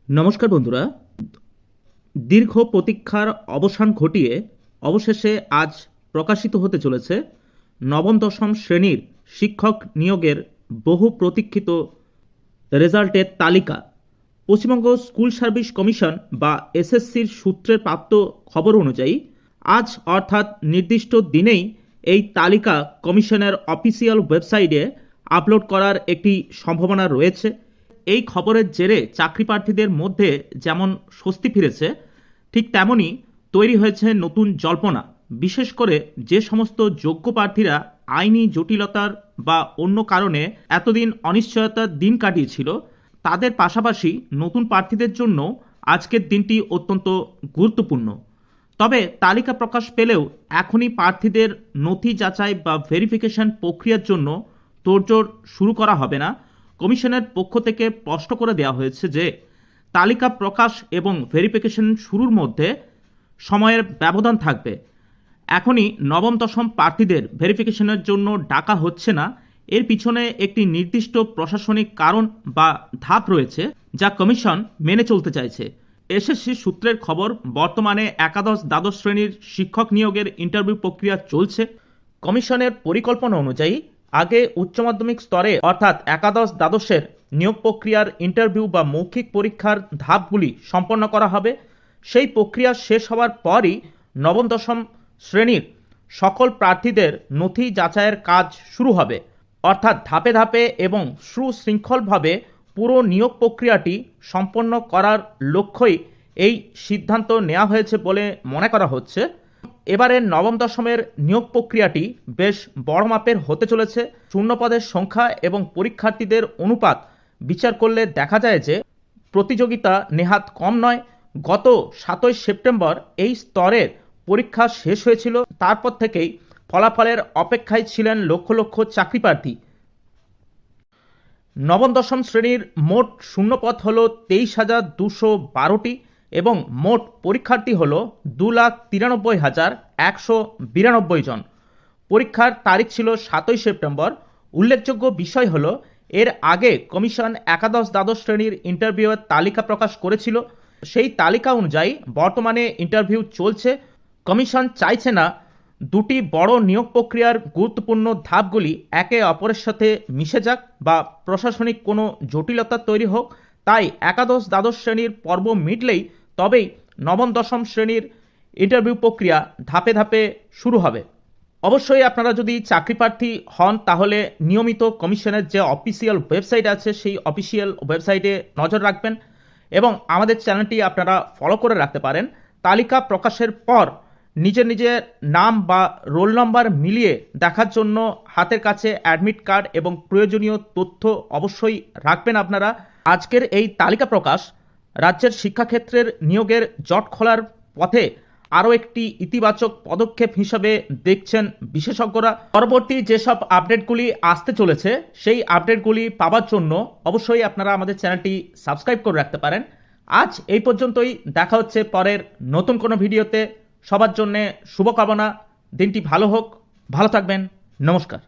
নমস্কার বন্ধুরা। দীর্ঘ প্রতীক্ষার অবসান ঘটিয়ে অবশেষে আজ প্রকাশিত হতে চলেছে নবম দশম শ্রেণীর শিক্ষক নিয়োগের বহু প্রতীক্ষিত রেজাল্টের তালিকা। পশ্চিমবঙ্গ স্কুল সার্ভিস কমিশন বা এসএসসির সূত্রের প্রাপ্ত খবর অনুযায়ী আজ অর্থাৎ নির্দিষ্ট দিনেই এই তালিকা কমিশনের অফিসিয়াল ওয়েবসাইটে আপলোড করার একটি সম্ভাবনা রয়েছে। এই খবরের জেরে চাকরি প্রার্থীদের মধ্যে যেমন স্বস্তি ফিরেছে, ঠিক তেমনই তৈরি হয়েছে নতুন জল্পনা। বিশেষ করে যে সমস্ত যোগ্য প্রার্থীরা আইনি জটিলতার বা অন্য কারণে এতদিন অনিশ্চয়তার দিন কাটিয়েছিল, তাদের পাশাপাশি নতুন প্রার্থীদের জন্য আজকের দিনটি অত্যন্ত গুরুত্বপূর্ণ। তবে তালিকা প্রকাশ পেলেও এখনই প্রার্থীদের নথি যাচাই বা ভেরিফিকেশন প্রক্রিয়ার জন্য তোড়জোড় শুরু করা হবে না। কমিশনের পক্ষ থেকে স্পষ্ট করে দেওয়া হয়েছে যে তালিকা প্রকাশ এবং ভেরিফিকেশন শুরুর মধ্যে সময়ের ব্যবধান থাকবে। এখনই নবম দশম প্রার্থীদের ভেরিফিকেশনের জন্য ডাকা হচ্ছে না। এর পিছনে একটি নির্দিষ্ট প্রশাসনিক কারণ বা ধাপ রয়েছে যা কমিশন মেনে চলতে চাইছে। এসএসসি সূত্রের খবর, বর্তমানে একাদশ দ্বাদশ শ্রেণীর শিক্ষক নিয়োগের ইন্টারভিউ প্রক্রিয়া চলছে। কমিশনের পরিকল্পনা অনুযায়ী আগে উচ্চ মাধ্যমিক স্তরে অর্থাৎ একাদশ দ্বাদশের নিয়োগ প্রক্রিয়ার ইন্টারভিউ বা মৌখিক পরীক্ষার ধাপগুলি সম্পন্ন করা হবে। সেই প্রক্রিয়া শেষ হওয়ার পরই নবম দশম শ্রেণীর সকল প্রার্থীদের নথি যাচাইয়ের কাজ শুরু হবে। অর্থাৎ ধাপে ধাপে এবং সুশৃঙ্খলভাবে পুরো নিয়োগ প্রক্রিয়াটি সম্পন্ন করার লক্ষ্যই এই সিদ্ধান্ত নেওয়া হয়েছে বলে মনে করা হচ্ছে। এবারের নবম দশমের নিয়োগ প্রক্রিয়াটি বেশ বড় মাপের হতে চলেছে। শূন্যপদের সংখ্যা এবং পরীক্ষার্থীদের অনুপাত বিচার করলে দেখা যায় যে প্রতিযোগিতা নেহাত কম নয়। গত 7ই সেপ্টেম্বর এই স্তরের পরীক্ষা শেষ হয়েছিল। তারপর থেকেই ফলাফলের অপেক্ষায় ছিলেন লক্ষ লক্ষ চাকরি প্রার্থী। নবম দশম শ্রেণীর মোট শূন্যপদ হল 23,212টি এবং মোট পরীক্ষার্থী হল 2,93,192 জন। পরীক্ষার তারিখ ছিল 7ই সেপ্টেম্বর। উল্লেখযোগ্য বিষয় হল, এর আগে কমিশন একাদশ দ্বাদশ শ্রেণীর ইন্টারভিউয়ের তালিকা প্রকাশ করেছিল। সেই তালিকা অনুযায়ী বর্তমানে ইন্টারভিউ চলছে। কমিশন চাইছে না দুটি বড় নিয়োগ প্রক্রিয়ার গুরুত্বপূর্ণ ধাপগুলি একে অপরের সাথে মিশে যাক বা প্রশাসনিক কোনো জটিলতা তৈরি হোক। তাই একাদশ দ্বাদশ শ্রেণীর পর্ব মিটলেই তবেই নবম দশম শ্রেণীর ইন্টারভিউ প্রক্রিয়া ধাপে ধাপে শুরু হবে। অবশ্যই আপনারা যদি চাকরি প্রার্থী হন তাহলে নিয়মিত কমিশনের যে অফিসিয়াল ওয়েবসাইট আছে সেই অফিসিয়াল ওয়েবসাইটে নজর রাখবেন এবং আমাদের চ্যানেলটি আপনারা ফলো করে রাখতে পারেন। তালিকা প্রকাশের পর নিজের নিজের নাম বা রোল নম্বর মিলিয়ে দেখার জন্য হাতের কাছে অ্যাডমিট কার্ড এবং প্রয়োজনীয় তথ্য অবশ্যই রাখবেন আপনারা। আজকের এই তালিকা প্রকাশ রাজ্যের শিক্ষাক্ষেত্রের নিয়োগের জট খোলার পথে আরও একটি ইতিবাচক পদক্ষেপ হিসাবে দেখছেন বিশেষজ্ঞরা। পরবর্তী যেসব আপডেটগুলি আসতে চলেছে সেই আপডেটগুলি পাওয়ার জন্য অবশ্যই আপনারা আমাদের চ্যানেলটি সাবস্ক্রাইব করে রাখতে পারেন। আজ এই পর্যন্তই, দেখা হচ্ছে পরের নতুন কোনো ভিডিওতে। সবার জন্যে শুভকামনা, দিনটি ভালো হোক, ভালো থাকবেন, নমস্কার।